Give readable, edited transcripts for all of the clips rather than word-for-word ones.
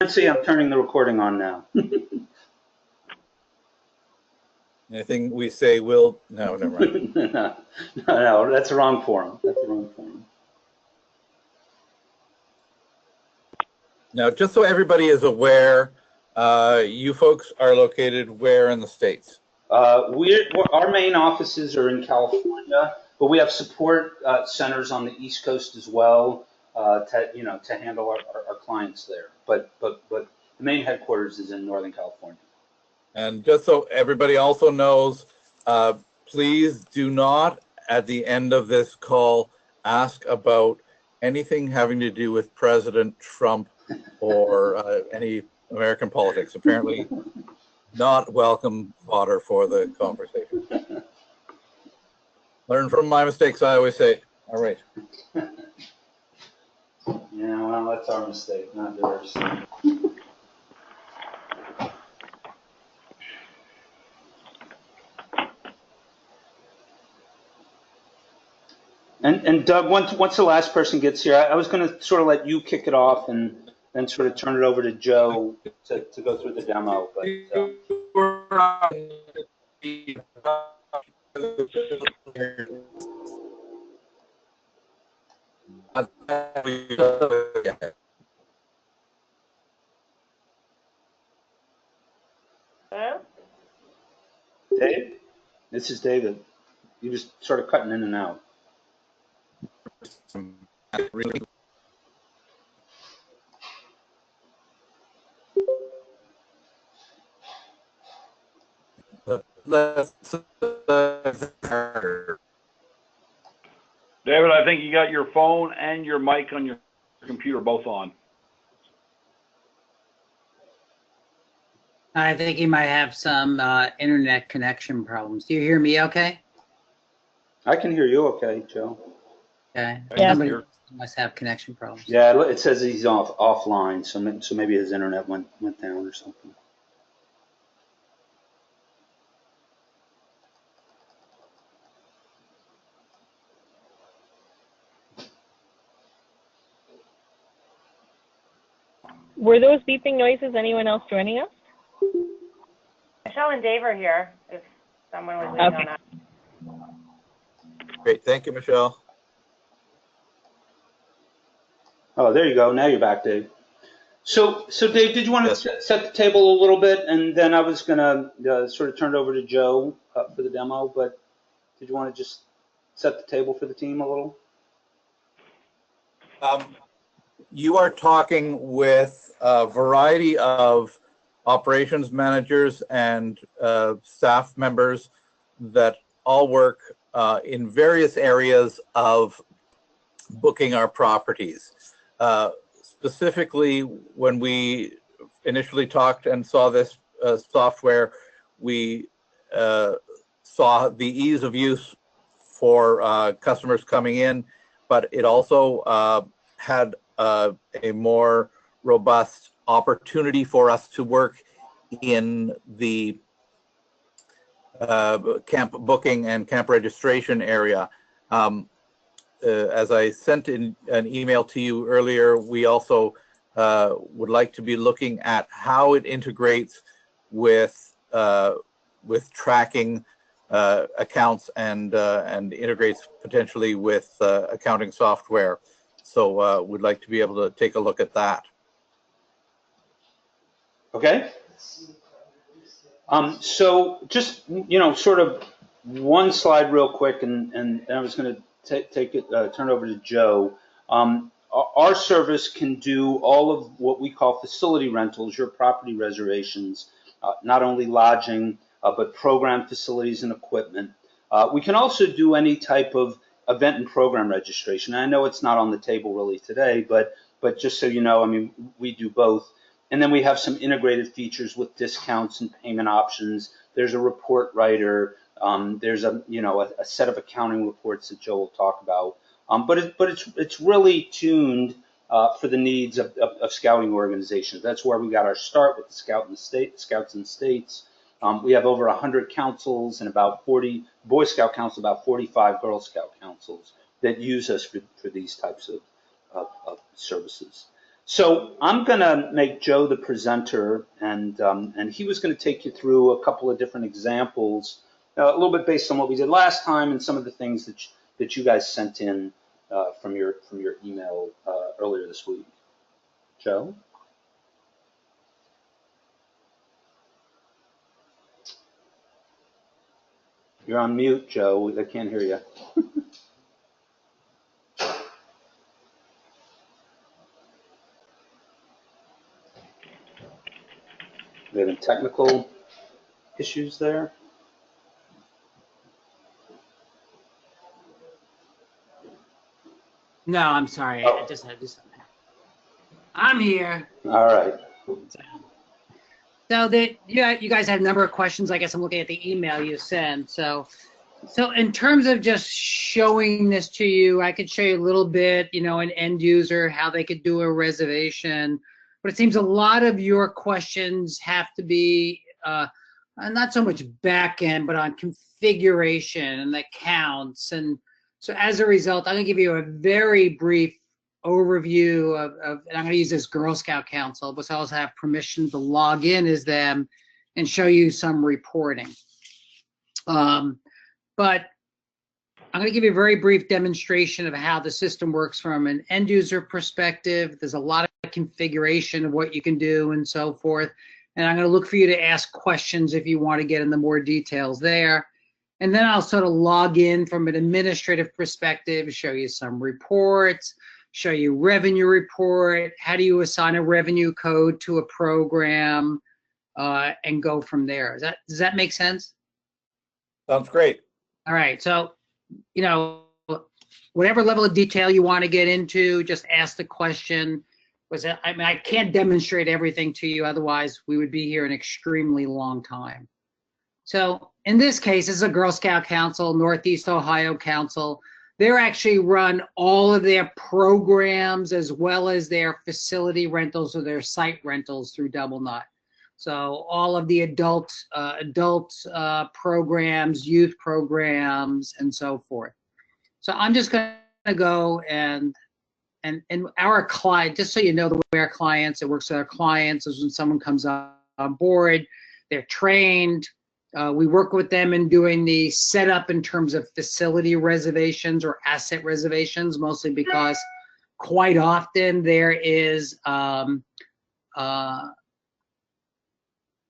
See, I'm turning the recording on now. Anything we say will, no, never mind. No, that's the wrong forum. That's the wrong forum. Now, just so everybody is aware, you folks are located where in the States? Our main offices are in California, but we have support centers on the East Coast as well to handle our clients there. But the main headquarters is in Northern California. And just so everybody also knows, please do not, at the end of this call, ask about anything having to do with President Trump or any American politics. Apparently not welcome fodder for the conversation. Learn from my mistakes, I always say. All right. Yeah, well, that's our mistake, not yours. And Doug, once the last person gets here, I was going to sort of let you kick it off and then sort of turn it over to Joe to go through the demo. But Hello? Dave, this is David. You just sort of cutting in and out. Really? David, I think you got your phone and your mic on your computer both on. I think he might have some internet connection problems. Do you hear me okay? I can hear you okay, Joe. Okay. Yeah. Somebody must have connection problems. Yeah, it says he's offline, so maybe his internet went down or something. Were those beeping noises anyone else joining us? Michelle and Dave are here, if someone was waiting Okay. on us. Great, thank you, Michelle. Oh, there you go. Now you're back, Dave. So Dave, did you want to set the table a little bit, and then I was gonna sort of turn it over to Joe for the demo, but did you want to just set the table for the team a little? You are talking with a variety of operations managers and staff members that all work in various areas of booking our properties. Specifically, when we initially talked and saw this software, we saw the ease of use for customers coming in, but it also had a more robust opportunity for us to work in the camp booking and camp registration area. As I sent in an email to you earlier, we also would like to be looking at how it integrates with tracking accounts and integrates potentially with accounting software. So we'd like to be able to take a look at that. Okay. So just, sort of one slide real quick, and I was going to turn it over to Joe. Our service can do all of what we call facility rentals, your property reservations, not only lodging, but program facilities and equipment. We can also do any type of event and program registration. I know it's not on the table really today, but just so you know, I mean, we do both. And then we have some integrated features with discounts and payment options. There's a report writer. There's a set of accounting reports that Joe will talk about. But it's really tuned for the needs of scouting organizations. That's where we got our start with the Scouts in the States. We have over 100 councils and about 40 Boy Scout councils, about 45 Girl Scout councils that use us for these types of services. So I'm going to make Joe the presenter, and he was going to take you through a couple of different examples, a little bit based on what we did last time and some of the things that you guys sent in from your email earlier this week. Joe? You're on mute, Joe. I can't hear you. We having technical issues there? No, I'm sorry. Oh. I just had to do something. I'm here. All right. So that you guys had a number of questions. I guess I'm looking at the email you sent. So in terms of just showing this to you, I could show you a little bit, an end user, how they could do a reservation. But it seems a lot of your questions have to be not so much back end, but on configuration and accounts. And so as a result, I'm going to give you a very brief overview of and I'm going to use this Girl Scout Council, but I also have permission to log in as them and show you some reporting. But I'm going to give you a very brief demonstration of how the system works from an end user perspective. There's a lot of configuration of what you can do and so forth. And I'm going to look for you to ask questions if you want to get into more details there. And then I'll sort of log in from an administrative perspective, show you some reports, show you revenue report, how do you assign a revenue code to a program, and go from there. Does that make sense? Sounds great. All right, so, whatever level of detail you want to get into, just ask the question. I can't demonstrate everything to you, otherwise we would be here an extremely long time. So in this case, this is a Girl Scout Council, Northeast Ohio Council. They're actually run all of their programs as well as their facility rentals or their site rentals through Doubleknot. So all of the adult programs, youth programs, and so forth. So I'm just going to go and our client, just so you know the way our clients, it works with our clients is when someone comes on board, they're trained. We work with them in doing the setup in terms of facility reservations or asset reservations, mostly because quite often there is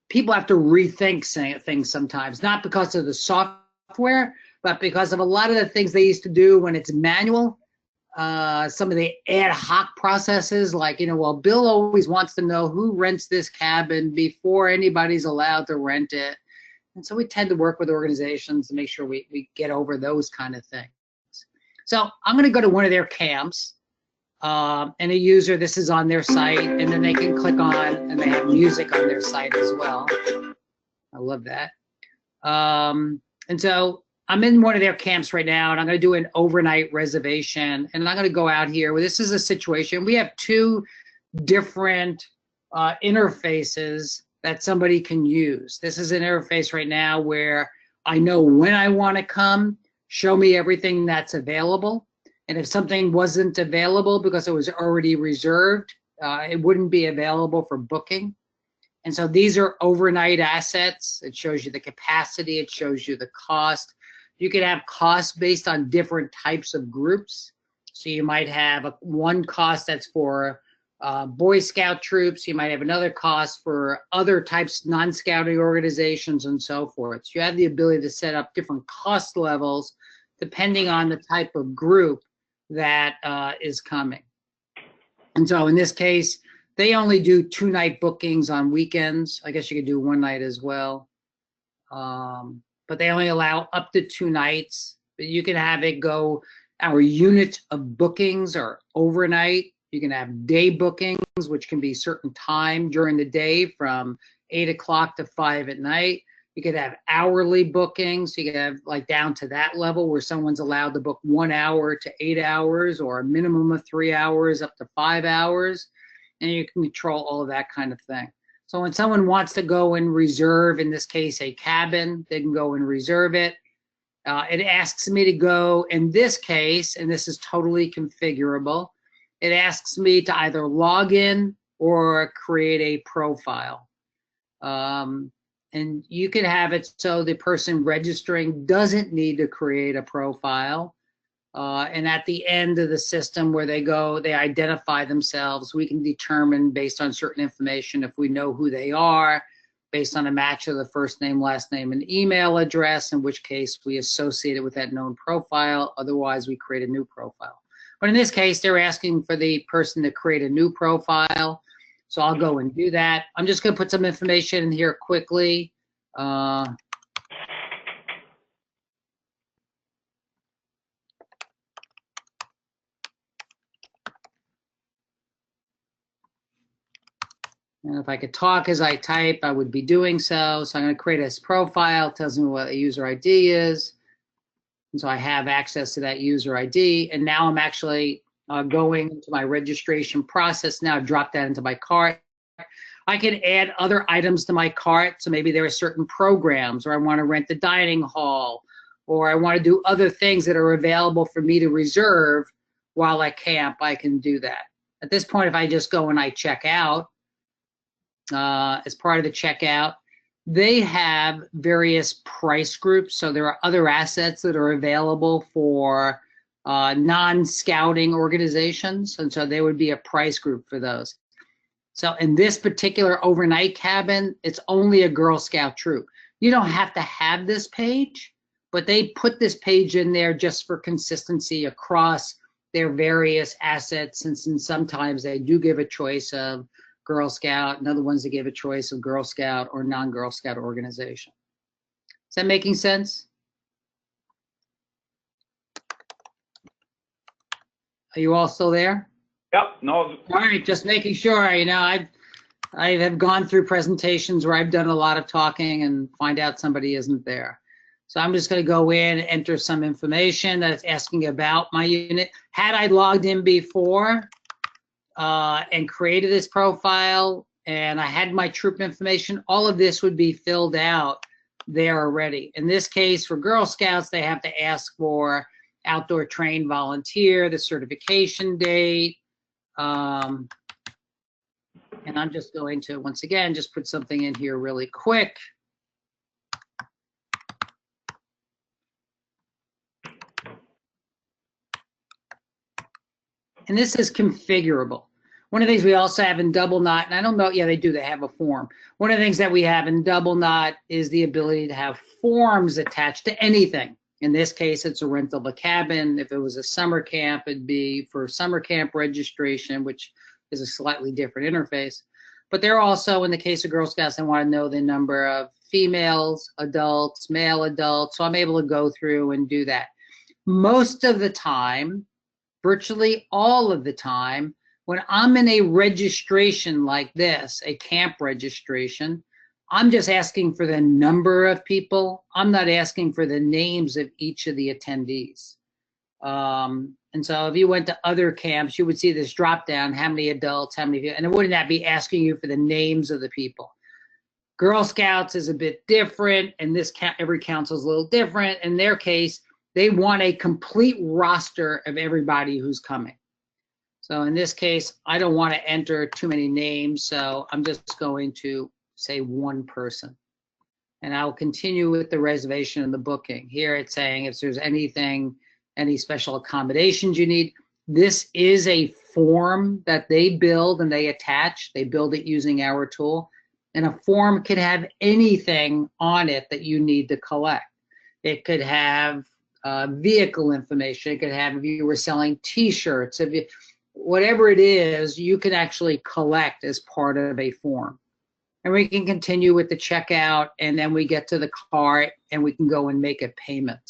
people have to rethink things sometimes, not because of the software, but because of a lot of the things they used to do when it's manual. Some of the ad hoc processes, like, well, Bill always wants to know who rents this cabin before anybody's allowed to rent it. And so we tend to work with organizations to make sure we get over those kind of things. So I'm going to go to one of their camps, and a user, this is on their site, and then they can click on, and they have music on their site as well. I love that. And so I'm in one of their camps right now, and I'm going to do an overnight reservation, and I'm going to go out here. Well, this is a situation. We have two different interfaces that somebody can use. This is an interface right now where I know when I want to come, show me everything that's available. And if something wasn't available because it was already reserved, it wouldn't be available for booking. And so these are overnight assets. It shows you the capacity, it shows you the cost. You could have costs based on different types of groups. So you might have one cost that's for Boy Scout troops. You might have another cost for other types, non-scouting organizations, and so forth. So you have the ability to set up different cost levels depending on the type of group that is coming. And so in this case, they only do 2-night bookings on weekends. I guess you could do one night as well. But they only allow up to 2 nights. But you can have it go, our unit of bookings are overnight. You can have day bookings, which can be certain time during the day from 8 o'clock to 5 at night. You could have hourly bookings. You could have like down to that level where someone's allowed to book 1 hour to 8 hours or a minimum of 3 hours up to 5 hours. And you can control all of that kind of thing. So when someone wants to go and reserve, in this case, a cabin, they can go and reserve it. It asks me to go, in this case, and this is totally configurable, it asks me to either log in or create a profile. And you can have it so the person registering doesn't need to create a profile. And at the end of the system where they go, they identify themselves, we can determine based on certain information if we know who they are, based on a match of the first name, last name, and email address, in which case we associate it with that known profile. Otherwise, we create a new profile. But in this case, they're asking for the person to create a new profile. So I'll go and do that. I'm just going to put some information in here quickly. And if I could talk as I type, I would be doing so. So I'm going to create this profile. It tells me what a user ID is. And so I have access to that user ID. And now I'm actually going into my registration process. Now drop that into my cart. I can add other items to my cart. So maybe there are certain programs, or I want to rent the dining hall, or I want to do other things that are available for me to reserve while I camp. I can do that. At this point, if I just go and I check out, as part of the checkout, they have various price groups. So there are other assets that are available for non-scouting organizations. And so there would be a price group for those. So in this particular overnight cabin, it's only a Girl Scout troop. You don't have to have this page, but they put this page in there just for consistency across their various assets. And sometimes they do give a choice of Girl Scout, and other ones that give a choice of Girl Scout or non-Girl Scout organization. Is that making sense? Are you all still there? Yep, no, All right, just making sure. You know, I have gone through presentations where I've done a lot of talking and find out somebody isn't there. So I'm just going to go in, enter some information that's asking about my unit. Had I logged in before and created this profile and I had my troop information, all of this would be filled out there already. In this case, for Girl Scouts, they have to ask for outdoor trained volunteer, the certification date. And I'm just going to, once again, just put something in here really quick. And this is configurable. One of the things we also have in Doubleknot, and I don't know, yeah, they do, they have a form. One of the things that we have in Doubleknot is the ability to have forms attached to anything. In this case, it's a rental of a cabin. If it was a summer camp, it'd be for summer camp registration, which is a slightly different interface. But they're also, in the case of Girl Scouts, they want to know the number of females, adults, male adults. So I'm able to go through and do that. Most of the time, virtually all of the time, when I'm in a registration like this, a camp registration, I'm just asking for the number of people. I'm not asking for the names of each of the attendees. And so if you went to other camps, you would see this drop down, how many adults, how many people, and it wouldn't that be asking you for the names of the people. Girl Scouts is a bit different, and this every council is a little different. In their case, they want a complete roster of everybody who's coming. So in this case, I don't want to enter too many names, so I'm just going to say one person. And I'll continue with the reservation and the booking. Here it's saying if there's anything, any special accommodations you need. This is a form that they build and they attach. They build it using our tool. And a form could have anything on it that you need to collect. It could have vehicle information. It could have, if you were selling t-shirts, if you, whatever it is, you can actually collect as part of a form. And we can continue with the checkout, and then we get to the cart and we can go and make a payment.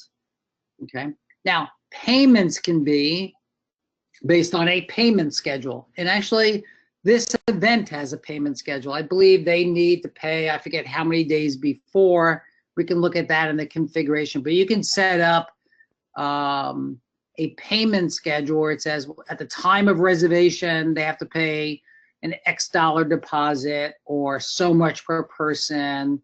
Okay. Now, payments can be based on a payment schedule. And actually, this event has a payment schedule. I believe they need to pay, I forget how many days before. We can look at that in the configuration, but you can set up a payment schedule where it says at the time of reservation, they have to pay an X dollar deposit or so much per person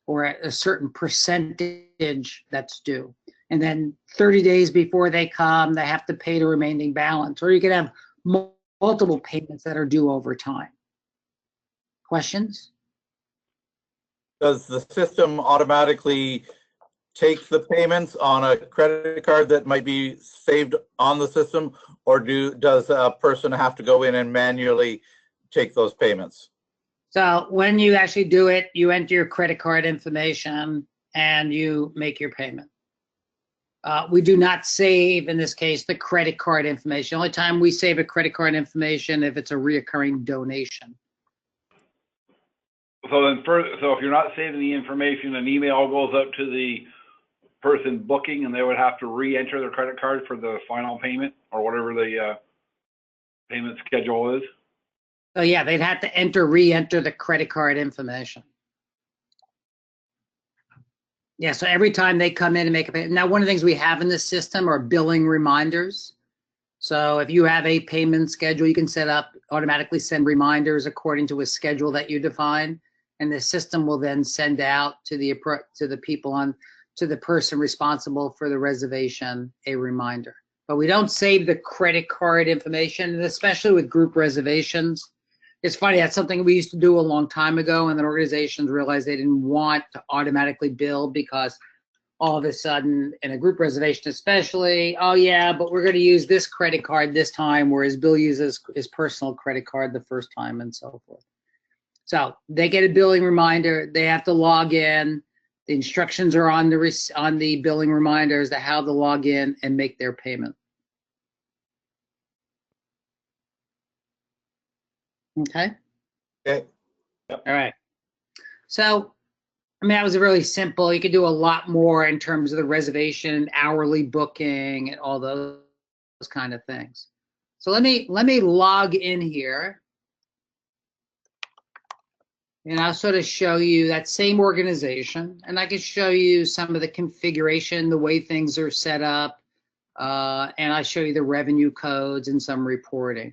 or a certain percentage that's due. And then 30 days before they come, they have to pay the remaining balance. Or you could have multiple payments that are due over time. Questions? Does the system automatically take the payments on a credit card that might be saved on the system, or does a person have to go in and manually take those payments? So when you actually do it, you enter your credit card information and you make your payment. We do not save, in this case, the credit card information. The only time we save a credit card information if it's a reoccurring donation. So then, so if you're not saving the information, an email goes out to the person booking, and they would have to re-enter their credit card for the final payment or whatever the payment schedule is. So yeah, they'd have to re-enter the credit card information. Yeah, so every time they come in and make a payment. Now, one of the things we have in this system are billing reminders. So if you have a payment schedule, you can set up, automatically send reminders according to a schedule that you define. And the system will then send out to the people to the person responsible for the reservation a reminder. But we don't save the credit card information, and especially with group reservations. It's funny, that's something we used to do a long time ago, and then organizations realized they didn't want to automatically bill because all of a sudden, in a group reservation especially, oh yeah, but we're going to use this credit card this time, whereas Bill uses his personal credit card the first time and so forth. So they get a billing reminder, they have to log in, the instructions are on the billing reminder as to how to log in and make their payment. Okay. Okay. All right. So, I mean, that was really simple. You could do a lot more in terms of the reservation, hourly booking, and all those kind of things. So let me log in here, and I'll sort of show you that same organization, and I can show you some of the configuration, the way things are set up, and I'll show you the revenue codes and some reporting.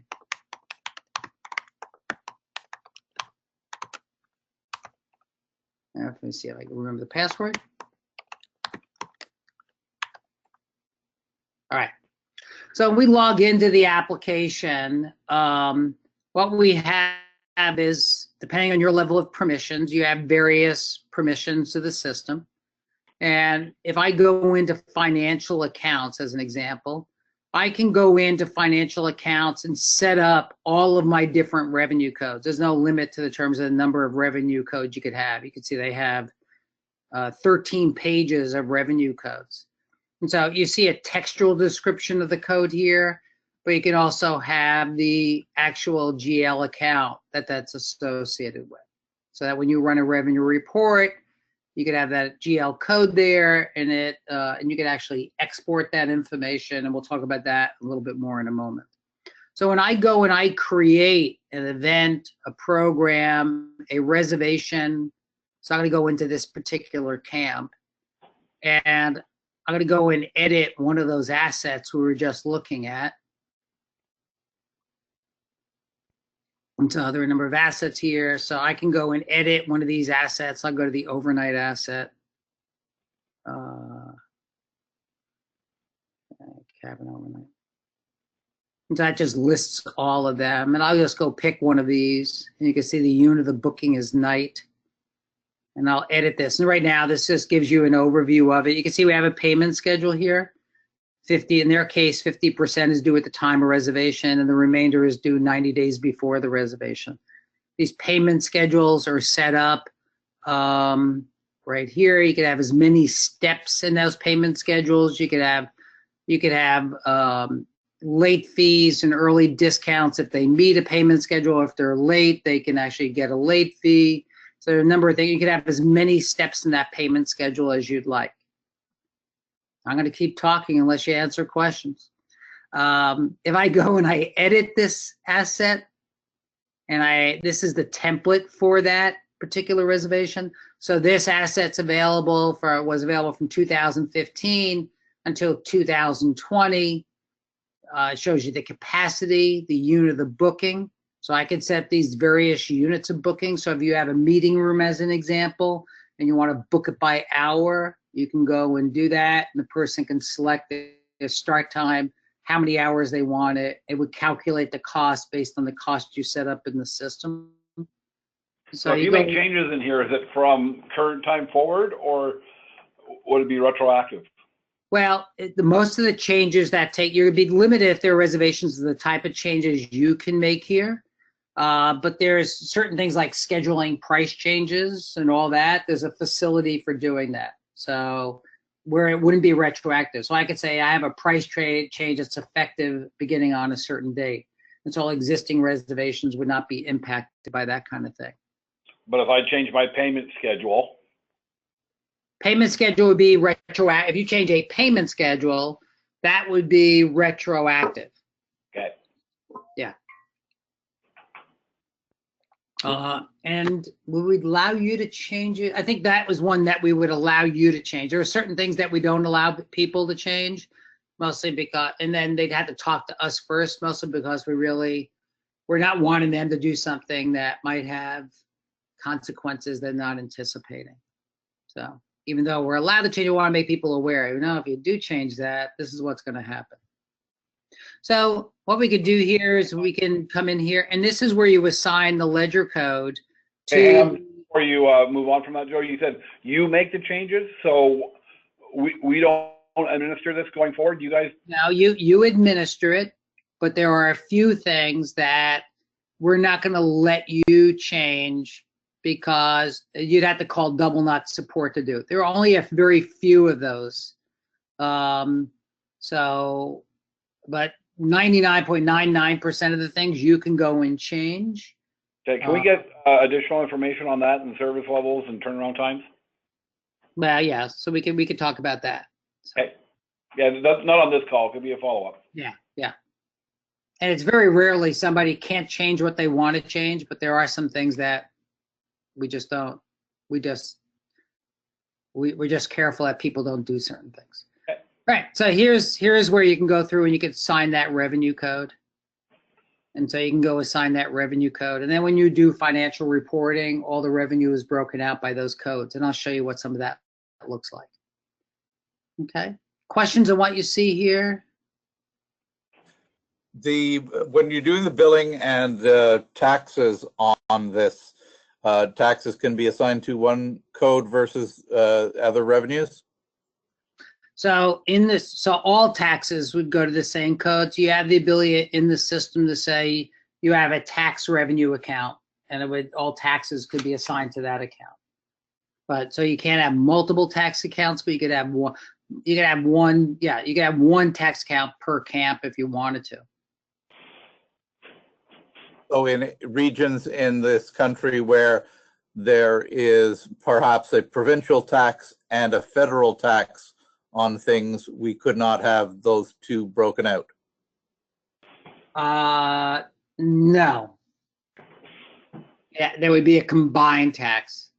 Let me see if I can remember the password. All right. So when we log into the application, what we have is, depending on your level of permissions, you have various permissions to the system. And if I go into financial accounts, as an example, I can go into financial accounts and set up all of my different revenue codes. There's no limit to the terms of the number of revenue codes you could have. You can see they have 13 pages of revenue codes. And so you see a textual description of the code here, but you can also have the actual GL account that's associated with. So that when you run a revenue report, you could have that GL code there, and and you can actually export that information, and we'll talk about that a little bit more in a moment. So when I go and I create an event, a program, a reservation, so I'm going to go into this particular camp, and I'm going to go and edit one of those assets we were just looking at. And so there are a number of assets here. So I can go and edit one of these assets. I'll go to the overnight asset. Cabin overnight. And so that just lists all of them. And I'll just go pick one of these. And you can see the unit of the booking is night. And I'll edit this. And right now, this just gives you an overview of it. You can see we have a payment schedule here. 50, in their case, 50% is due at the time of reservation, and the remainder is due 90 days before the reservation. These payment schedules are set up right here. You could have as many steps in those payment schedules. You could have late fees and early discounts if they meet a payment schedule. If they're late, they can actually get a late fee. So there are a number of things. You could have as many steps in that payment schedule as you'd like. I'm going to keep talking unless you answer questions. If I go and I edit this asset, and this is the template for that particular reservation. So this asset's was available from 2015 until 2020. It shows you the capacity, the unit of the booking. So I can set these various units of booking. So if you have a meeting room as an example, and you want to book it by hour, you can go and do that, and the person can select their start time, how many hours they want it. It would calculate the cost based on the cost you set up in the system. So if you make changes in here, is it from current time forward, or would it be retroactive? Well, most of the changes that you're gonna be limited if there are reservations of the type of changes you can make here. But there's certain things like scheduling price changes and all that. There's a facility for doing that. So where it wouldn't be retroactive. So I could say I have a price change that's effective beginning on a certain date. And so all existing reservations would not be impacted by that kind of thing. But if I change my payment schedule, payment schedule would be retroactive. If you change a payment schedule, that would be retroactive. okay. Yeah. And we would allow you to change it. I think that was one that we would allow you to change. There are certain things that we don't allow people to change, mostly because, and then they'd have to talk to us first, mostly because we're not wanting them to do something that might have consequences they're not anticipating. So even though we're allowed to change, we want to make people aware, you know, if you do change that, this is what's going to happen. So what we could do here is we can come in here, and this is where you assign the ledger code to. Hey, before you move on from that, Joe, you said you make the changes, so we don't administer this going forward. You guys? No, you administer it, but there are a few things that we're not going to let you change because you'd have to call Doubleknot support to do it. There are only a very few of those. But 99.99% of the things you can go and change. Okay, can we get additional information on that and service levels and turnaround times? Well, yeah, so we could talk about that. So. Okay. Yeah, that's not on this call. It could be a follow-up. Yeah. And it's very rarely somebody can't change what they want to change, but there are some things that we just don't. We're just careful that people don't do certain things. Okay. Right. So here's where you can go through and you can assign that revenue code. And so you can go assign that revenue code. And then when you do financial reporting, all the revenue is broken out by those codes. And I'll show you what some of that looks like. Okay. Questions on what you see here? When you're doing the billing and taxes on this, taxes can be assigned to one code versus other revenues? So all taxes would go to the same code. So you have the ability in the system to say you have a tax revenue account, and all taxes could be assigned to that account. But so you can't have multiple tax accounts, but you could have one. You could have one. Yeah, you could have one tax account per camp if you wanted to. So in regions in this country where there is perhaps a provincial tax and a federal tax on things, we could not have those two broken out? No. Yeah, there would be a combined tax.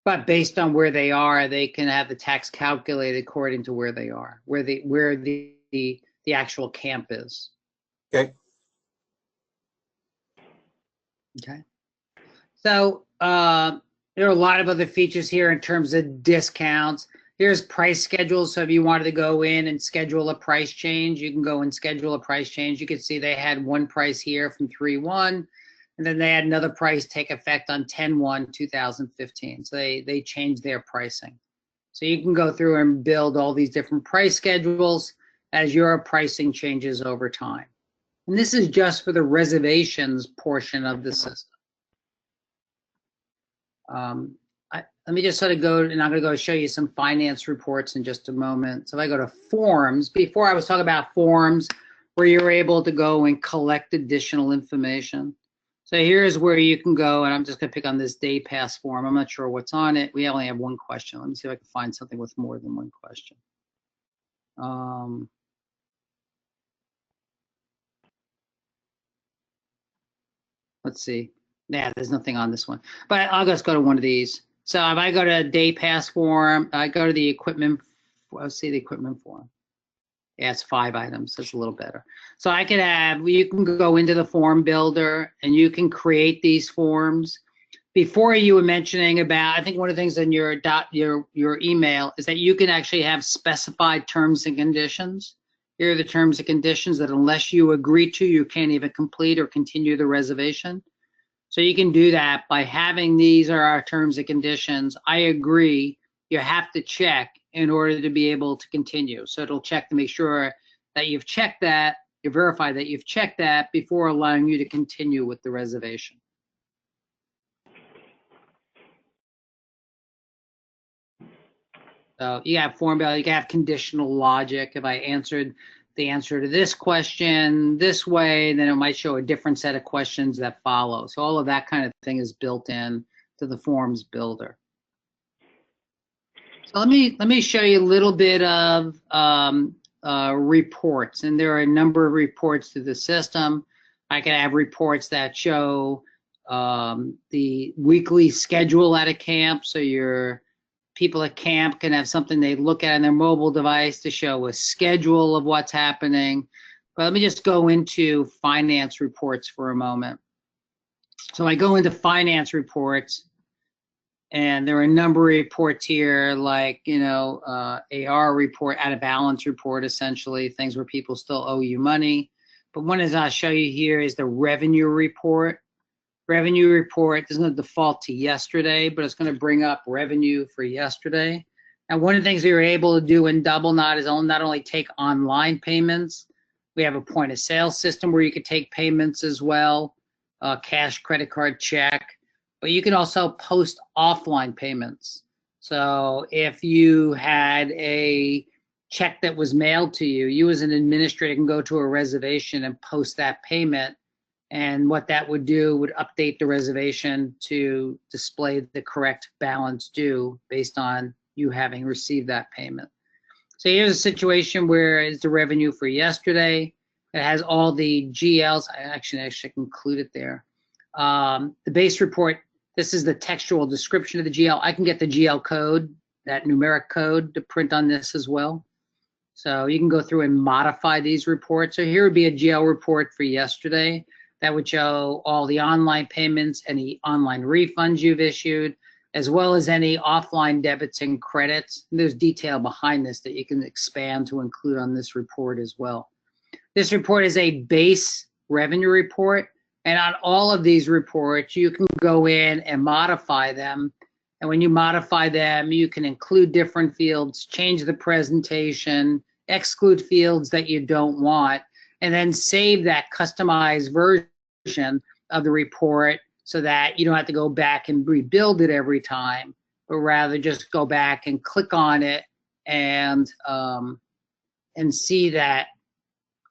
But based on where they are, they can have the tax calculated according to where they are, where the actual camp is. Okay. Okay. So there are a lot of other features here in terms of discounts. Here's price schedules. So if you wanted to go in and schedule a price change, you can go and schedule a price change. You can see they had one price here from 3/1, and then they had another price take effect on 10/1/2015. So they changed their pricing. So you can go through and build all these different price schedules as your pricing changes over time. And this is just for the reservations portion of the system. Let me just sort of go, and I'm going to go show you some finance reports in just a moment. So if I go to forms, before I was talking about forms where you're able to go and collect additional information. So here's where you can go, and I'm just going to pick on this day pass form. I'm not sure what's on it. We only have one question. Let me see if I can find something with more than one question. Let's see. Yeah, there's nothing on this one, but I'll just go to one of these. So if I go to day pass form, I go to the equipment. Let's see the equipment form. Yeah, it's 5 items. That's a little better. So you can go into the form builder and you can create these forms. Before you were mentioning about, I think one of the things in your email is that you can actually have specified terms and conditions. Here are the terms and conditions that unless you agree to, you can't even complete or continue the reservation. So you can do that by having these are our terms and conditions. I agree. You have to check in order to be able to continue. So it'll check to make sure that you've checked that, you verify that you've checked that before allowing you to continue with the reservation. So you have formula, you can have conditional logic. If I answered the answer to this question this way, then it might show a different set of questions that follow. So all of that kind of thing is built in to the forms builder. So let me show you a little bit of reports, and there are a number of reports to the system. I can have reports that show the weekly schedule at a camp, so your people at camp can have something they look at on their mobile device to show a schedule of what's happening. But let me just go into finance reports for a moment. So I go into finance reports, and there are a number of reports here, like, AR report, out of balance report, essentially, things where people still owe you money. But one is I'll show you here is the revenue report. Revenue report is going to default to yesterday, but it's going to bring up revenue for yesterday. And one of the things we were able to do in Doubleknot is not only take online payments, we have a point of sale system where you could take payments as well, cash, credit card, check, but you can also post offline payments. So if you had a check that was mailed to you, you as an administrator can go to a reservation and post that payment. And what that would do would update the reservation to display the correct balance due based on you having received that payment. So here's a situation where it's the revenue for yesterday. It has all the GLs. I actually include it there. The base report, this is the textual description of the GL. I can get the GL code, that numeric code, to print on this as well. So you can go through and modify these reports. So here would be a GL report for yesterday. That would show all the online payments, any online refunds you've issued, as well as any offline debits and credits. And there's detail behind this that you can expand to include on this report as well. This report is a base revenue report, and on all of these reports, you can go in and modify them. And when you modify them, you can include different fields, change the presentation, exclude fields that you don't want, and then save that customized version of the report so that you don't have to go back and rebuild it every time, but rather just go back and click on it and see that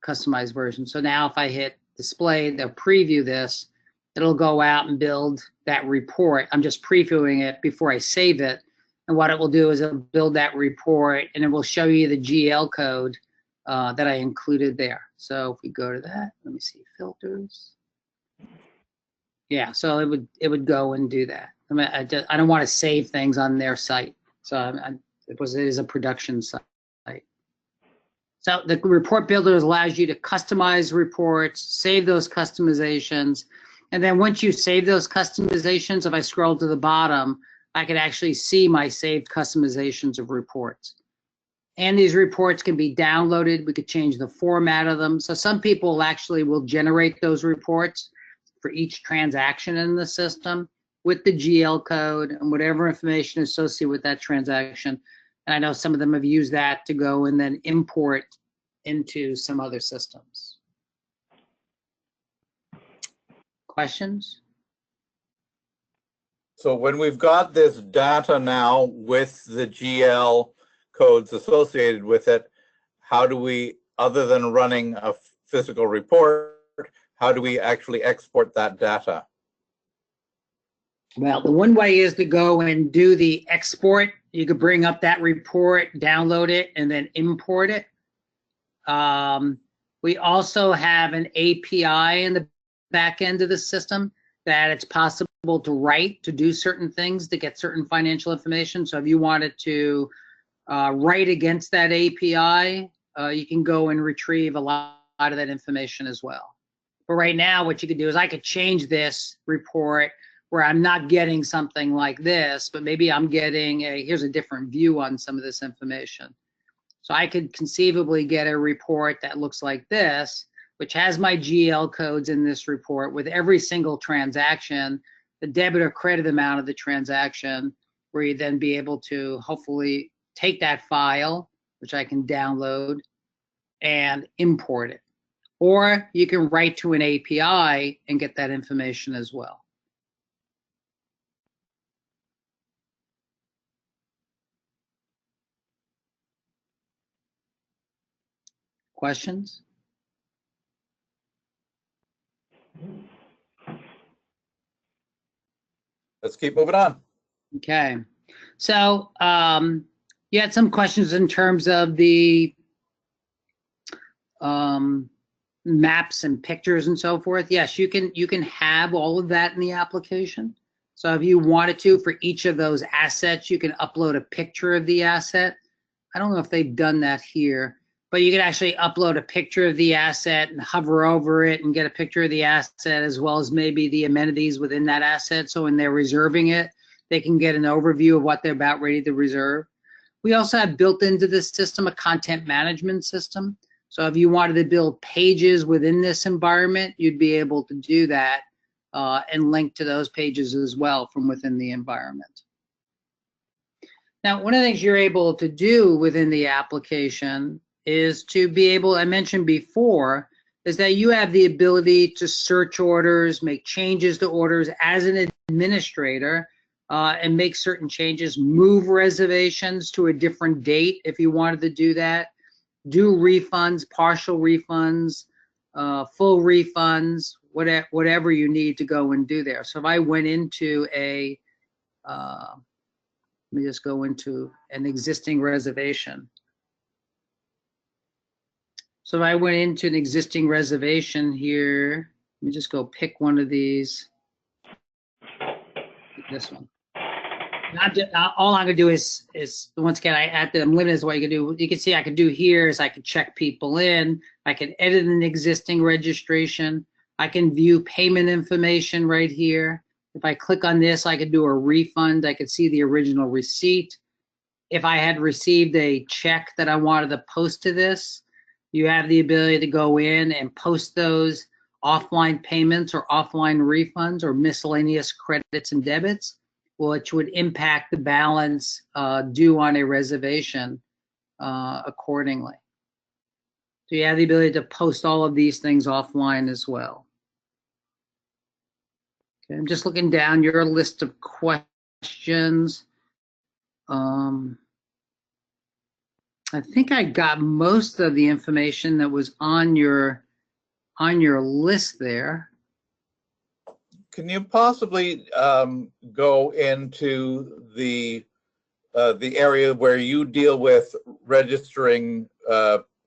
customized version. So now if I hit display, they'll preview this, it'll go out and build that report. I'm just previewing it before I save it. And what it will do is it'll build that report, and it will show you the GL code that I included there. So if we go to that, let me see, filters. Yeah, so it would go and do that. I mean, I don't want to save things on their site, so it is a production site. So the report builder allows you to customize reports, save those customizations, and then once you save those customizations, if I scroll to the bottom, I can actually see my saved customizations of reports. And these reports can be downloaded. We could change the format of them. So some people actually will generate those reports for each transaction in the system with the GL code and whatever information associated with that transaction. And I know some of them have used that to go and then import into some other systems. Questions? So when we've got this data now with the GL codes associated with it, how do we, other than running a physical report, how do we actually export that data? Well, the one way is to go and do the export. You could bring up that report, download it, and then import it. We also have an API in the back end of the system that it's possible to write to do certain things to get certain financial information. So if you wanted to write against that API, you can go and retrieve a lot of that information as well. But right now, what you could do is I could change this report where I'm not getting something like this, but maybe I'm getting here's a different view on some of this information. So I could conceivably get a report that looks like this, which has my GL codes in this report with every single transaction, the debit or credit amount of the transaction, where you then be able to hopefully take that file, which I can download and import it. Or you can write to an API and get that information as well. Questions? Let's keep moving on. Okay. So you had some questions in terms of the maps and pictures and so forth. Yes, you can have all of that in the application. So if you wanted to, for each of those assets, you can upload a picture of the asset. I don't know if they've done that here, but you can actually upload a picture of the asset and hover over it and get a picture of the asset, as well as maybe the amenities within that asset. So when they're reserving it, they can get an overview of what they're about ready to reserve. We also have built into this system a content management system. So if you wanted to build pages within this environment, you'd be able to do that and link to those pages as well from within the environment. Now, one of the things you're able to do within the application is to be able, I mentioned before, is that you have the ability to search orders, make changes to orders as an administrator, and make certain changes, move reservations to a different date if you wanted to do that, do refunds, partial refunds, full refunds, whatever you need to go and do there. So if I went into a, let me just go into an existing reservation. So if I went into an existing reservation here, let me just go pick one of these, this one. All I'm gonna do is once again, I'm limited to what you can do. You can see I can do here is I can check people in. I can edit an existing registration. I can view payment information right here. If I click on this, I could do a refund. I could see the original receipt. If I had received a check that I wanted to post to this, you have the ability to go in and post those offline payments or offline refunds or miscellaneous credits and debits, which would impact the balance due on a reservation accordingly. So you have the ability to post all of these things offline as well. Okay, I'm just looking down your list of questions. I think I got most of the information that was on your list there. Can you possibly go into the area where you deal with registering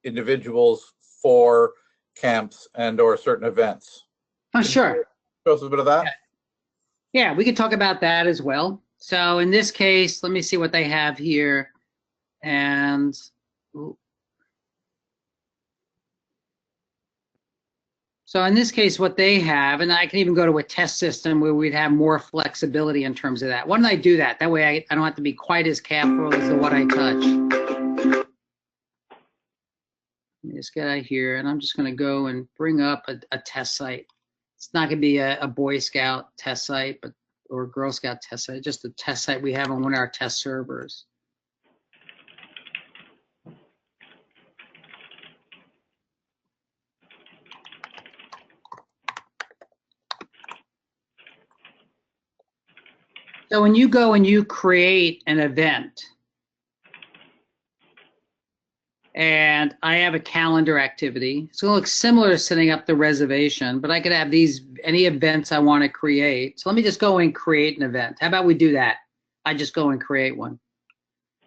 individuals for camps and or certain events? Oh, sure. Show us a bit of that. Yeah, we could talk about that as well. So in this case, let me see what they have here. And so in this case, what they have, and I can even go to a test system where we'd have more flexibility in terms of that. Why don't I do that? That way I don't have to be quite as careful as to what I touch. Let me just get out here, and I'm just going to go and bring up a test site. It's not going to be a Boy Scout test site, or a Girl Scout test site, just a test site we have on one of our test servers. So when you go and you create an event, and I have a calendar activity, it's going to look similar to setting up the reservation, but I could have any events I want to create. So let me just go and create an event. How about we do that? I just go and create one.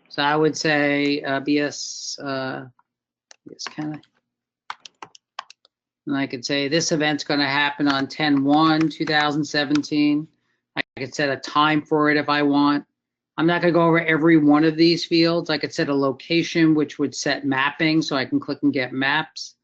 So I would say BS kind of, and I could say this event's going to happen on 10/1/2017. I could set a time for it if I want. I'm not going to go over every one of these fields. I could set a location, which would set mapping, so I can click and get maps.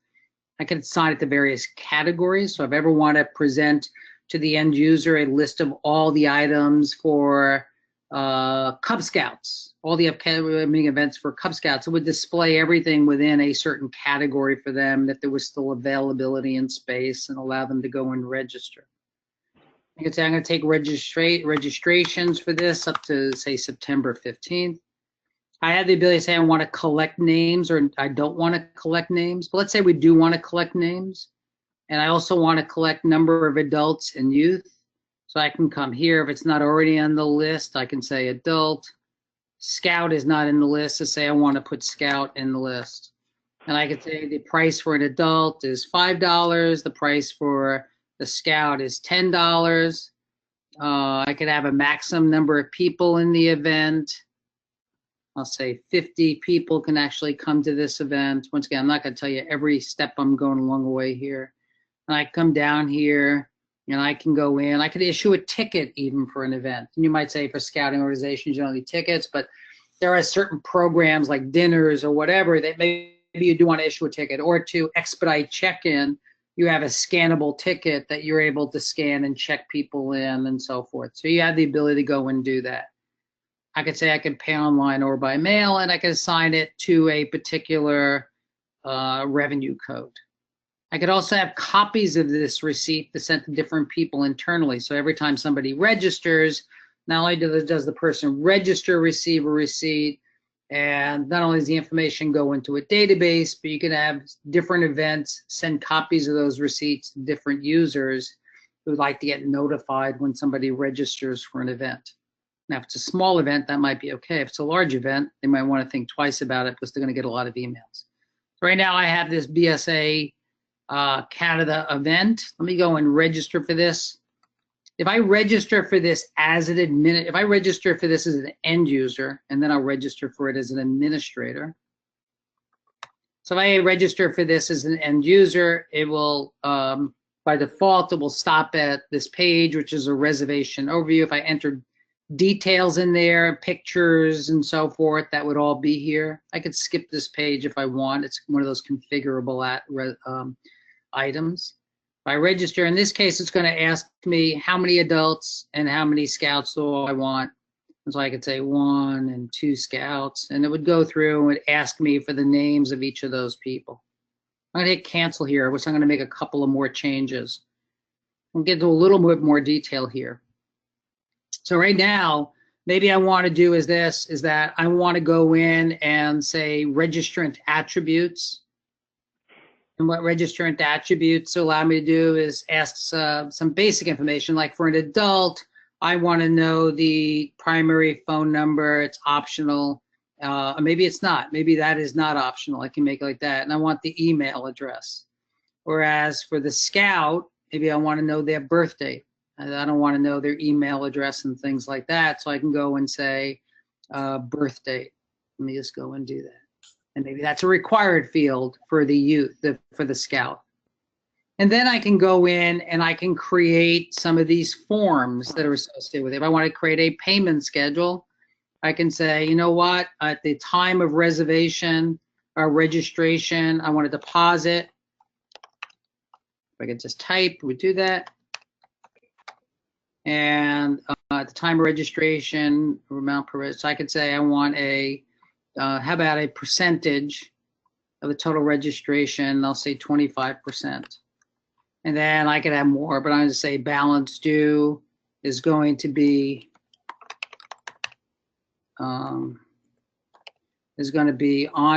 I can assign it to various categories. So if I ever want to present to the end user a list of all the items for Cub Scouts, all the upcoming events for Cub Scouts. It would display everything within a certain category for them, that there was still availability and space, and allow them to go and register. I can say I'm going to take registrations for this up to, say, September 15th. I have the ability to say I want to collect names or I don't want to collect names. But let's say we do want to collect names. And I also want to collect number of adults and youth. So I can come here. If it's not already on the list, I can say adult. Scout is not in the list. So say I want to put Scout in the list. And I could say the price for an adult is $5. The price for the Scout is $10. I could have a maximum number of people in the event. I'll say 50 people can actually come to this event. Once again, I'm not going to tell you every step I'm going along the way here. And I come down here and I can go in. I could issue a ticket even for an event. And you might say for scouting organizations, you don't need tickets, but there are certain programs like dinners or whatever that maybe you do want to issue a ticket, or to expedite check-in, you have a scannable ticket that you're able to scan and check people in and so forth. So you have the ability to go and do that. I could say I can pay online or by mail, and I can assign it to a particular revenue code. I could also have copies of this receipt to send to different people internally. So every time somebody registers, not only does the person register receive a receipt, and not only does the information go into a database, but you can have different events send copies of those receipts to different users who would like to get notified when somebody registers for an event. Now, if it's a small event, that might be okay. If it's a large event, they might want to think twice about it because they're going to get a lot of emails. So right now I have this BSA Canada event. Let me go and register for this. If I register for this as an if I register for this as an end user, and then I'll register for it as an administrator. So if I register for this as an end user, it will, by default, it will stop at this page, which is a reservation overview. If I enter details in there, pictures and so forth, that would all be here. I could skip this page if I want. It's one of those configurable items. If I register, in this case, it's going to ask me how many adults and how many scouts do I want. And so I could say 1 and 2 scouts, and it would go through and ask me for the names of each of those people. I'm going to hit cancel here, which I'm going to make a couple of more changes. We'll get to a little bit more detail here. So right now, maybe I want to do is that I want to go in and say registrant attributes. And what registrant attributes allow me to do is ask some basic information, like for an adult, I want to know the primary phone number. It's optional. Maybe it's not. Maybe that is not optional. I can make it like that. And I want the email address. Whereas for the scout, maybe I want to know their birth date. I don't want to know their email address and things like that. So I can go and say birth date. Let me just go and do that. And maybe that's a required field for the youth, for the scout. And then I can go in and I can create some of these forms that are associated with it. If I want to create a payment schedule, I can say, you know what, at the time of reservation or registration, I want to deposit. If I could just type, we do that. And at the time of registration, amount per, so I could say I want a, how about a percentage of the total registration? I'll say 25%. And then I could have more, but I'm going to say balance due is going to be on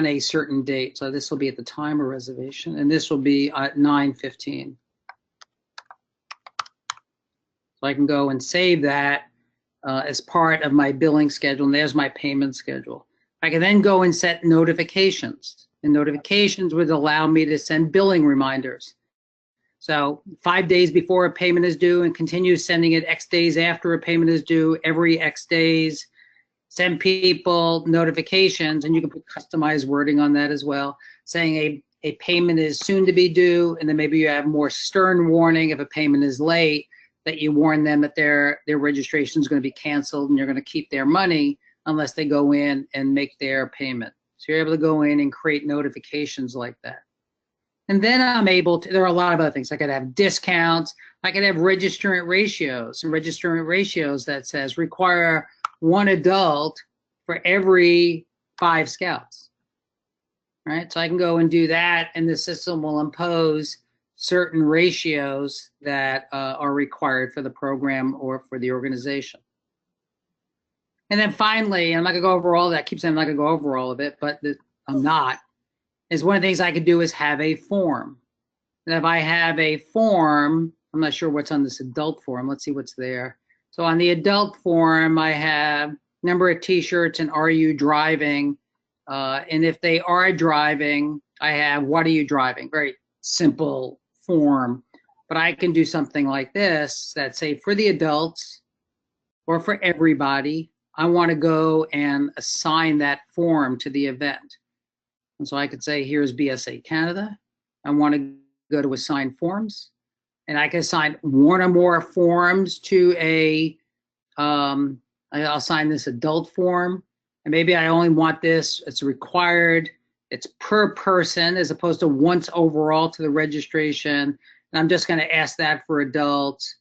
a certain date. So this will be at the time of reservation, and this will be at 9:15. So I can go and save that as part of my billing schedule, and there's my payment schedule. I can then go and set notifications, and notifications would allow me to send billing reminders. So 5 days before a payment is due, and continue sending it X days after a payment is due, every X days. Send people notifications, and you can put customized wording on that as well, saying a payment is soon to be due, and then maybe you have more stern warning if a payment is late, that you warn them that their registration is going to be canceled and you're going to keep their money unless they go in and make their payment. So you're able to go in and create notifications like that. And then I'm able to, there are a lot of other things. I could have discounts. I could have registrant ratios, and registrant ratios that says require one adult for every 5 scouts, right? So I can go and do that, and the system will impose certain ratios that are required for the program or for the organization. And then finally, I'm not gonna go over all that. I keep saying I'm not gonna go over all of it, but I'm not. Is one of the things I could do is have a form. And if I have a form, I'm not sure what's on this adult form. Let's see what's there. So on the adult form, I have number of t-shirts and are you driving? And if they are driving, I have what are you driving? Very simple form. But I can do something like this that say for the adults or for everybody, I want to go and assign that form to the event. And so I could say, here's BSA Canada. I want to go to assign forms. And I can assign one or more forms to a, I'll assign this adult form. And maybe I only want this, it's required, it's per person as opposed to once overall to the registration. And I'm just going to ask that for adults.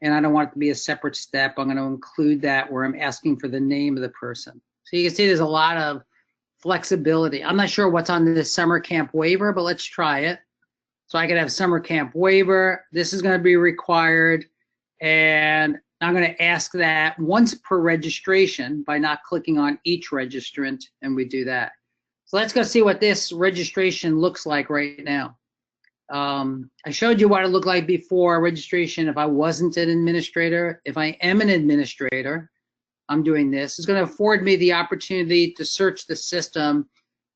And I don't want it to be a separate step. I'm going to include that where I'm asking for the name of the person. So you can see there's a lot of flexibility. I'm not sure what's on this summer camp waiver, but let's try it. So I could have summer camp waiver. This is going to be required. And I'm going to ask that once per registration by not clicking on each registrant, and we do that. So let's go see what this registration looks like right now. I showed you what it looked like before registration if I wasn't an administrator. If I am an administrator, I'm doing this. It's going to afford me the opportunity to search the system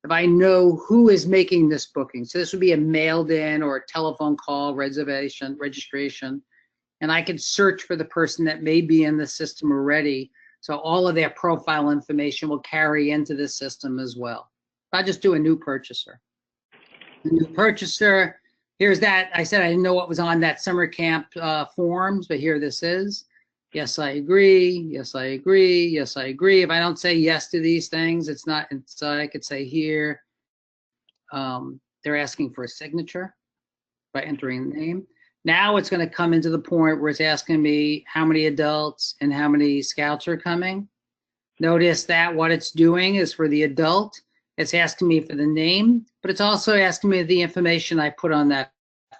if I know who is making this booking. So this would be a mailed in or a telephone call reservation, registration. And I can search for the person that may be in the system already. So all of their profile information will carry into the system as well. I'll just do a new purchaser. A new purchaser, here's that. I said I didn't know what was on that summer camp forms, but here this is. Yes, I agree. Yes, I agree. Yes, I agree. If I don't say yes to these things, it's not, so I could say here, they're asking for a signature by entering the name. Now it's going to come into the point where it's asking me how many adults and how many scouts are coming. Notice that what it's doing is for the adult, it's asking me for the name, but it's also asking me the information I put on that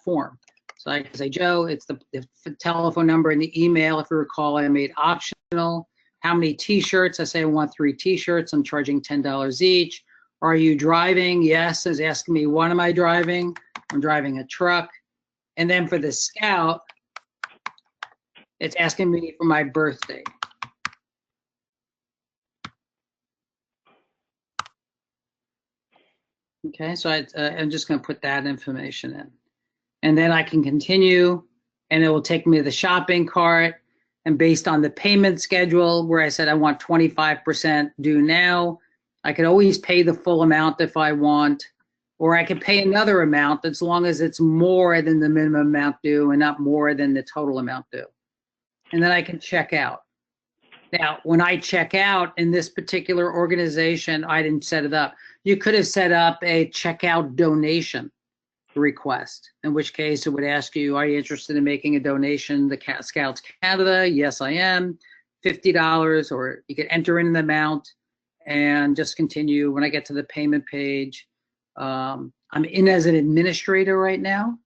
form. So I can say, Joe, it's the telephone number and the email. If you recall, I made optional. How many t-shirts? I say I want 3 t-shirts. I'm charging $10 each. Are you driving? Yes. It's asking me, what am I driving? I'm driving a truck. And then for the scout, it's asking me for my birthday. Okay, so I'm just going to put that information in. And then I can continue, and it will take me to the shopping cart. And based on the payment schedule, where I said I want 25% due now, I could always pay the full amount if I want, or I could pay another amount as long as it's more than the minimum amount due and not more than the total amount due. And then I can check out. Now, when I check out in this particular organization, I didn't set it up. You could have set up a checkout donation request, in which case it would ask you, are you interested in making a donation to Scouts Canada? Yes, I am. $50, or you could enter in the amount and just continue. When I get to the payment page, I'm in as an administrator right now,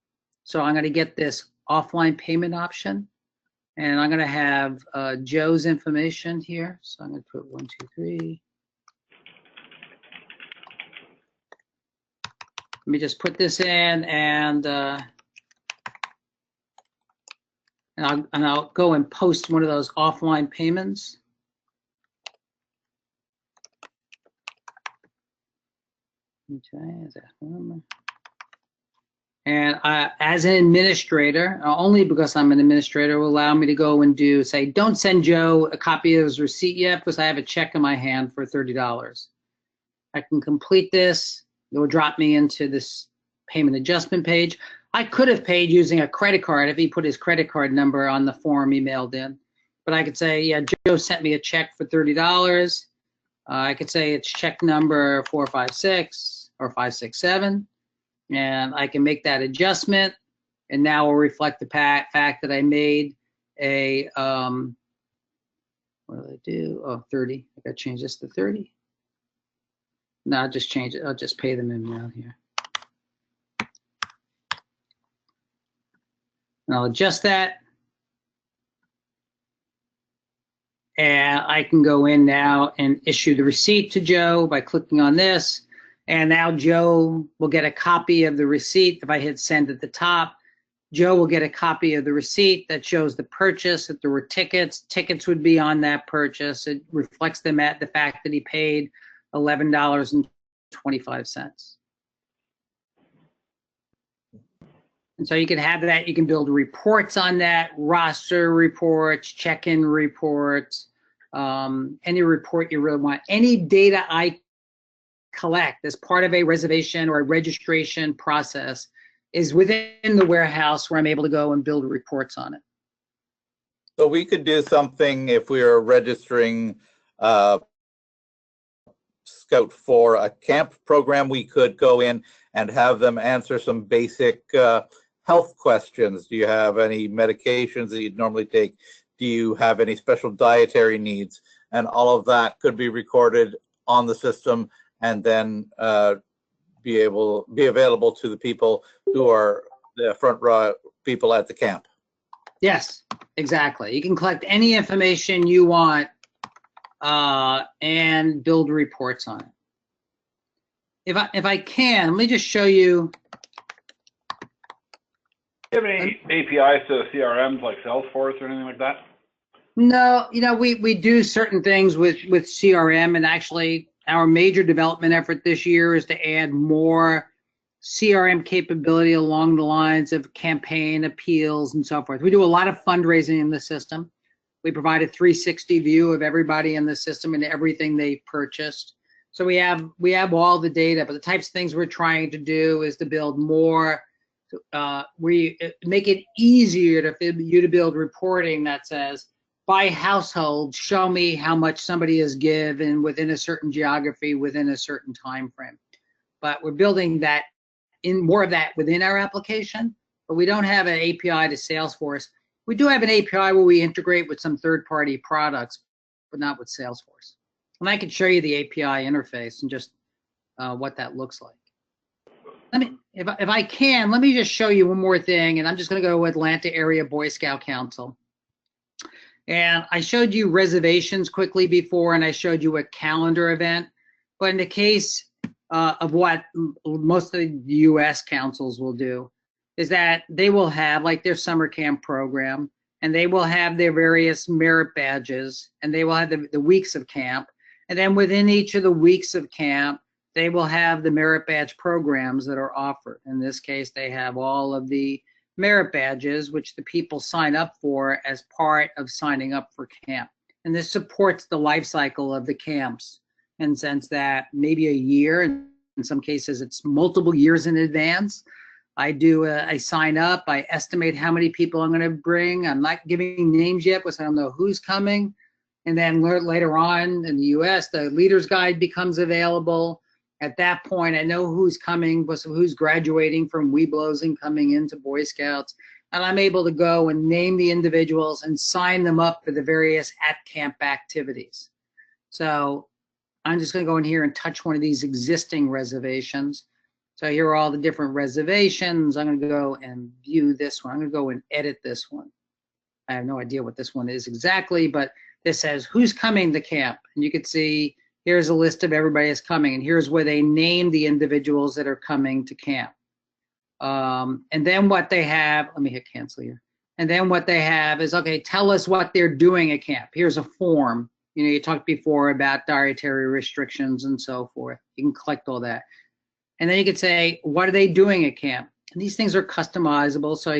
so I'm going to get this offline payment option, and I'm going to have Joe's information here. So I'm going to put 1, 2, 3. Let me just put this in, and I'll go and post one of those offline payments. Okay, is that one? And as an administrator, only because I'm an administrator, will allow me to go and do, say, don't send Joe a copy of his receipt yet because I have a check in my hand for $30. I can complete this. It will drop me into this payment adjustment page. I could have paid using a credit card if he put his credit card number on the form he mailed in. But I could say, yeah, Joe sent me a check for $30. I could say it's check number 456 or 567. And I can make that adjustment. And now will reflect the fact that I made a, What did I do? Oh, 30. I got to change this to 30. No, I'll just change it. I'll just pay them in now here. And I'll adjust that. And I can go in now and issue the receipt to Joe by clicking on this. And now Joe will get a copy of the receipt. If I hit send at the top, Joe will get a copy of the receipt that shows the purchase, that there were tickets. Tickets would be on that purchase. It reflects them at the fact that he paid $11.25. And so you can have that. You can build reports on that, roster reports, check-in reports, any report you really want. Any data I collect as part of a reservation or a registration process is within the warehouse where I'm able to go and build reports on it. So we could do something if we are registering Scout for a camp program. We could go in and have them answer some basic health questions. Do you have any medications that you'd normally take? Do you have any special dietary needs? And all of that could be recorded on the system and then be available to the people who are the front row people at the camp. Yes, exactly. You can collect any information you want and build reports on it. If I can, let me just show you. Do you have any APIs to CRMs like Salesforce or anything like that? No, we do certain things with CRM, and actually our major development effort this year is to add more CRM capability along the lines of campaign appeals and so forth. We do a lot of fundraising in the system. We provide a 360 view of everybody in the system and everything they purchased. So we have all the data, but the types of things we're trying to do is to build more. We make it easier for you to build reporting that says, by household, show me how much somebody has given within a certain geography, within a certain time frame. But we're building that in more of that within our application, but we don't have an API to Salesforce. We do have an API where we integrate with some third-party products, but not with Salesforce. And I can show you the API interface and just what that looks like. If I can, let me just show you one more thing, and I'm just going to go Atlanta Area Boy Scout Council. And I showed you reservations quickly before, and I showed you a calendar event. But in the case of what most of the U.S. councils will do, is that they will have like their summer camp program, and they will have their various merit badges, and they will have the weeks of camp. And then within each of the weeks of camp, they will have the merit badge programs that are offered. In this case, they have all of the merit badges, which the people sign up for as part of signing up for camp. And this supports the life cycle of the camps in the sense that maybe a year, in some cases it's multiple years in advance. I sign up, I estimate how many people I'm going to bring. I'm not giving names yet because I don't know who's coming. And then later on in the US, the leader's guide becomes available. At that point, I know who's coming, who's graduating from Webelos and coming into Boy Scouts. And I'm able to go and name the individuals and sign them up for the various at-camp activities. So I'm just going to go in here and touch one of these existing reservations. So here are all the different reservations. I'm going to go and view this one. I'm going to go and edit this one. I have no idea what this one is exactly, but this says who's coming to camp. And you can see here's a list of everybody that's coming, and here's where they name the individuals that are coming to camp. And then what they have, let me hit cancel here. And then what they have is, okay, tell us what they're doing at camp. Here's a form. You talked before about dietary restrictions and so forth. You can collect all that. And then you could say, what are they doing at camp? And these things are customizable. So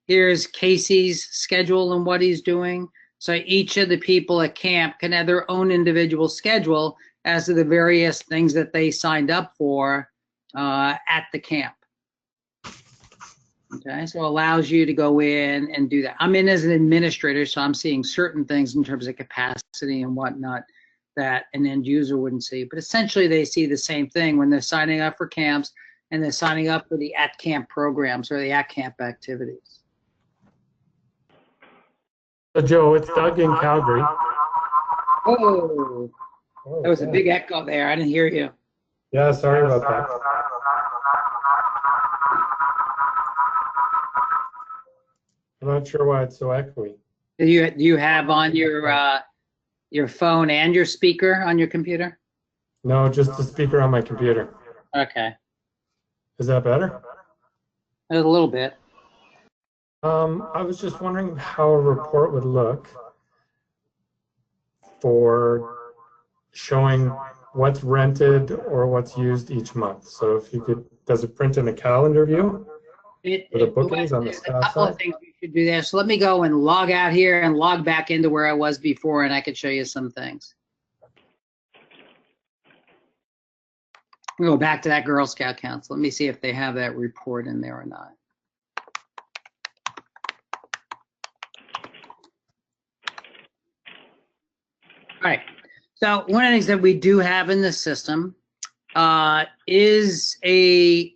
here's Casey's schedule and what he's doing. So each of the people at camp can have their own individual schedule as to the various things that they signed up for at the camp. Okay, so it allows you to go in and do that. I'm in as an administrator, so I'm seeing certain things in terms of capacity and whatnot that an end user wouldn't see. But essentially, they see the same thing when they're signing up for camps and they're signing up for the at-camp programs or the at-camp activities. So Joe, it's Doug in Calgary. Oh, Oh, there was a yeah. big echo there. I didn't hear you. Yeah, sorry about that. I'm not sure why it's so echoey. Do you have on your phone and your speaker on your computer? No, just the speaker on my computer. Okay, Is that better? a little bit. I was just wondering how a report would look for showing what's rented or what's used each month. So if you could, does it print in a calendar view for the bookings on the There's a staff couple of side? things we should do there. So let me go and log out here and log back into where I was before, and I could show you some things. We'll go back to that Girl Scout Council. Let me see if they have that report in there or not. All right. So one of the things that we do have in the system is and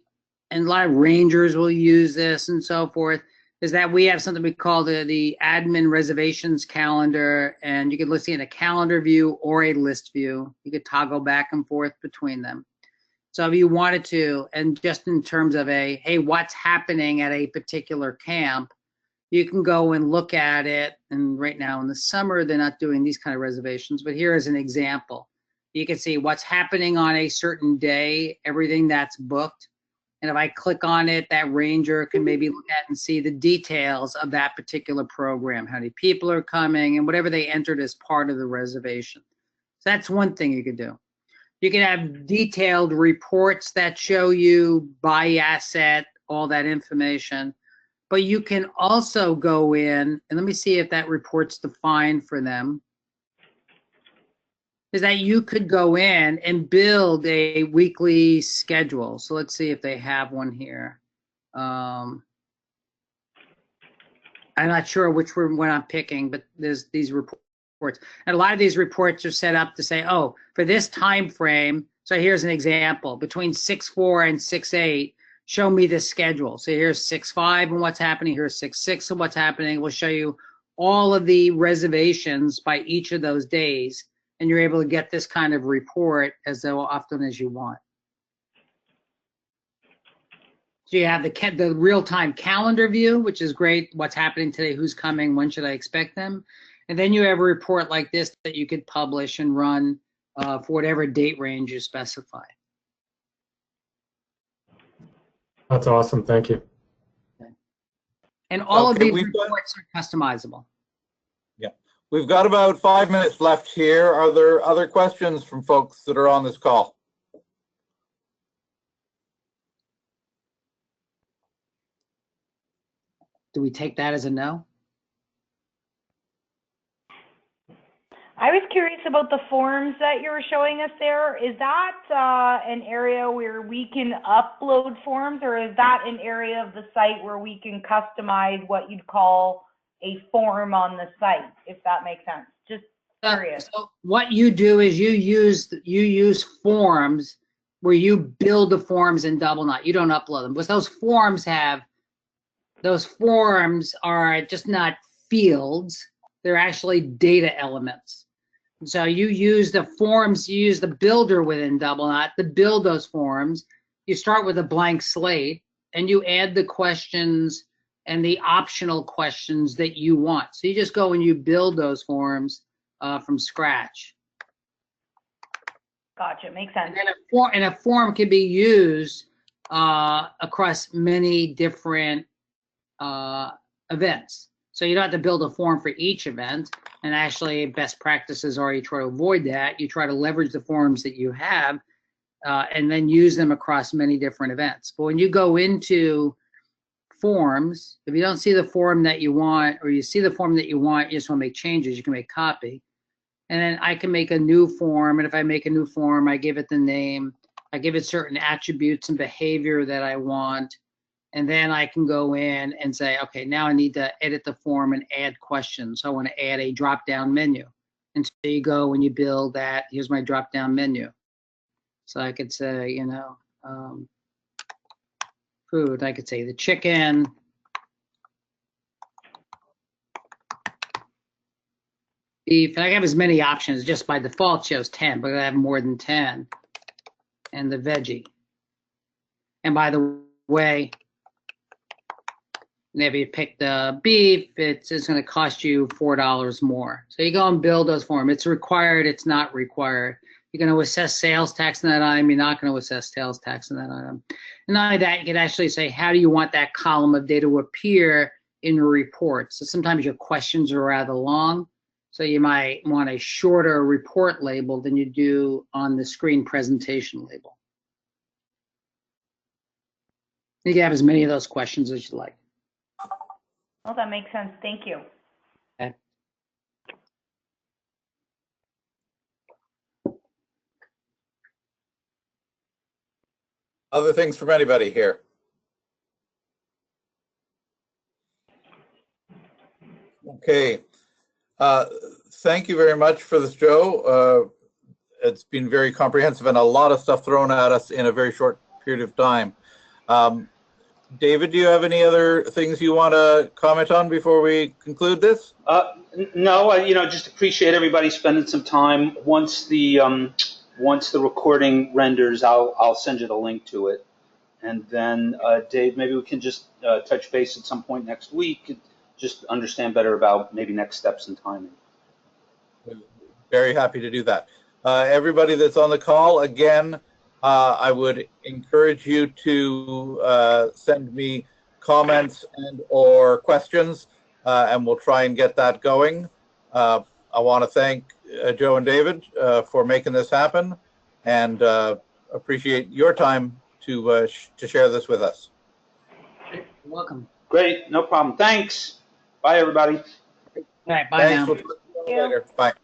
a lot of rangers will use this and so forth, is that we have something we call the admin reservations calendar, and you can list it in a calendar view or a list view. You could toggle back and forth between them. So if you wanted to, and just in terms of hey, what's happening at a particular camp, you can go and look at it. And right now in the summer, they're not doing these kind of reservations, but here is an example. You can see what's happening on a certain day, everything that's booked. And if I click on it, that ranger can maybe look at and see the details of that particular program, how many people are coming and whatever they entered as part of the reservation. So that's one thing you could do. You can have detailed reports that show you by asset, all that information. But you can also go in, and let me see if that report's defined for them, is that you could go in and build a weekly schedule. So let's see if they have one here. I'm not sure which one I'm picking, but there's these reports. And a lot of these reports are set up to say, oh, for this time frame, so here's an example, between 6/4 and 6/8, show me the schedule. So here's 6/5 and what's happening, here's 6/6 and what's happening. We'll show you all of the reservations by each of those days, and you're able to get this kind of report as often as you want. So you have the real-time calendar view, which is great. What's happening today, who's coming, when should I expect them? And then you have a report like this that you could publish and run for whatever date range you specify. That's awesome. Thank you. And all of Okay, these we've got- reports are customizable. Yeah, we've got about 5 minutes left here. Are there other questions from folks that are on this call? Do we take that as a no? I was curious about the forms that you were showing us there. Is that an area where we can upload forms, or is that an area of the site where we can customize what you'd call a form on the site, if that makes sense? Just curious. So what you do is you use forms where you build the forms in Doubleknot. You don't upload them, because those forms are just not fields. They're actually data elements. So you use the forms, you use the builder within Doubleknot to build those forms. You start with a blank slate and you add the questions and the optional questions that you want. So you just go and you build those forms from scratch. Gotcha, makes sense. And a form can be used across many different events. So you don't have to build a form for each event. And actually, best practices are you try to avoid that. You try to leverage the forms that you have and then use them across many different events. But when you go into forms, if you don't see the form that you want, or you see the form that you want, you just want to make changes, you can make copy. And then I can make a new form. And if I make a new form, I give it the name. I give it certain attributes and behavior that I want. And then I can go in and say, okay, now I need to edit the form and add questions. So I want to add a drop-down menu. And so you go and you build that. Here's my drop-down menu. So I could say, food. I could say the chicken. beef. I have as many options. Just by default shows 10, but I have more than 10. And the veggie. And by the way, if you pick the beef, it's going to cost you $4 more. So you go and build those for them. It's required. It's not required. You're going to assess sales tax on that item. You're not going to assess sales tax on that item. And not only that, you can actually say, how do you want that column of data to appear in your report? So sometimes your questions are rather long. So you might want a shorter report label than you do on the screen presentation label. You can have as many of those questions as you like. Oh, that makes sense. Thank you. Okay. Other things from anybody here? Okay. Thank you very much for this, Joe. It's been very comprehensive and a lot of stuff thrown at us in a very short period of time. David, do you have any other things you want to comment on before we conclude this? No, just appreciate everybody spending some time. Once the recording renders, I'll send you the link to it. And then, Dave, maybe we can just touch base at some point next week, and just understand better about maybe next steps and timing. Very happy to do that. Everybody that's on the call, again, I would encourage you to send me comments and or questions, and we'll try and get that going. I want to thank Joe and David for making this happen, and appreciate your time to share this with us. You're welcome. Great, no problem. Thanks. Bye, everybody. All right, bye Thanks. now. We'll talk to you later. Bye.